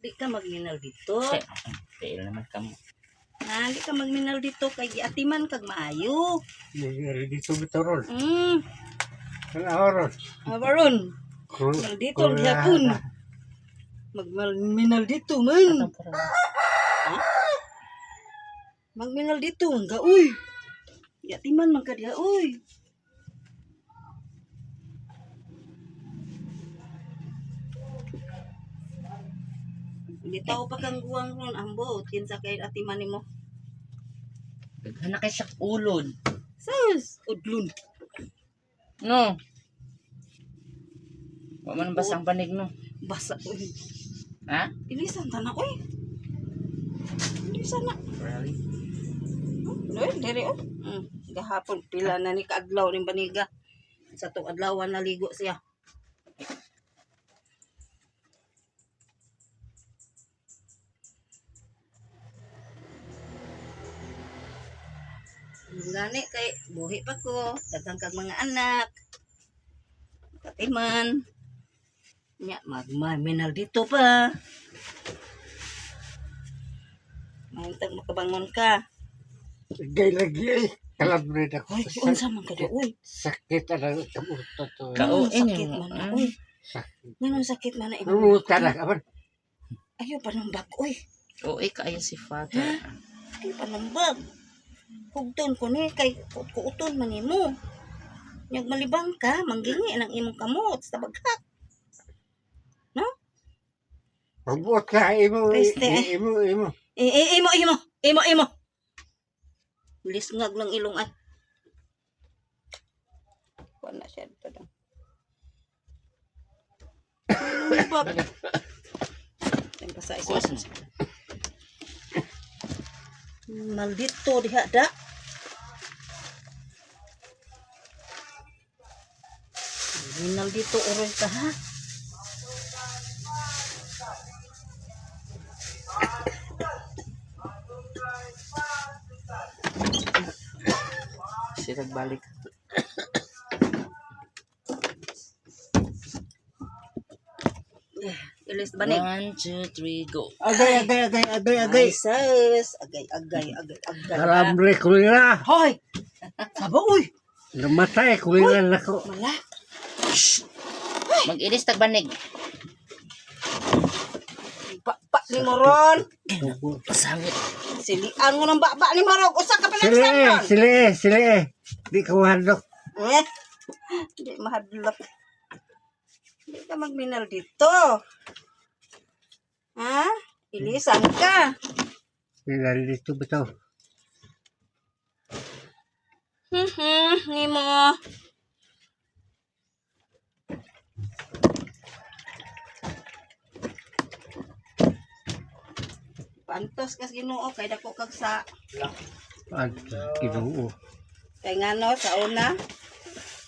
Di ka magminaw dito. Fail naman ka mo. Di ka magminaw dito kay giatiman kag maayo. Nangyari dito bitorol. Hmm. Ang oras. Abaron. Mal dito gihapon. Magminal dito man. Ha? Magminal dito nga uy. Giatiman man ka diha uy. Bitaw pa kang guwang ron ang buot kinsa kay atiman nimo. Daghan na kay siya ulod. Sus, udlon. No. Wa man basang panig no. Basa uy. Ha? Ilisan ta na uy. Ilisan na. Really? Uy, diri oh. Gahapon pila na ni kaadlaw ning baniga. Sa tong adlawan naligo siya. Gani kay buhi pa ko, daghang kag mga anak. Katiman. Nya magmaminal dito pa. Mahintag makabangon ka. Gay lagi eh. Kalabrid ako. Uy, unsa man ka di uy. Sakit ang kamuto to. Ganun Kauin sakit yung- man na uy. Sakit. Ganun sakit man na Kamuta na kaman. Ayaw panumbag uy. Oo, kaayo si father. Ayaw panumbag. Hugton ko ni kay kuuton man nimo. Nyag malibang ka, manggingi ng imong kamot sa baghak. Mabuot ka. Imo. Peste. Imo. Imo. Lisngag ng ilong ay. Kuha na siya dito daw. Bab. Tempa sa Kuwasan isa. siya. Maldito diha da. Maldito oroy ka ha. Sila balik. Ilis banig. 1, 2, 3, go. Agay. Ay, sus. Agay. Karambre kulira. Hoy! Sabo, uy! Namatay kulira na ko. Mala. Mag-ilis tagbanig. Baba ni Moron. Pasangit. Silian mo ng baba ni Moron. Usa ka pinagsan ron. Sili. Di ka mahadok. Hindi mahadlok. Hindi ka magminal dito. Ha? Ilisan ka. Nilali dito bitaw. Nimo. Pantos kas Ginoo kay dako kag sa At Ginoo. kay ngano sa una.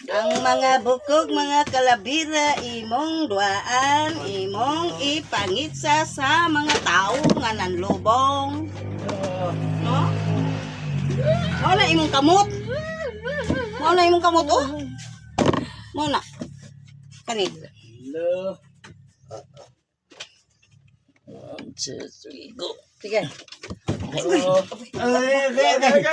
Ang mga bukog, mga kalabira, imong duaan, imong ipangitsa sa mga tao nga nanlubong. No? Mao na imong kamot. Oh. Mao na. Kani. Hello. 1, 2, 3, go. Sige. Go. Agay.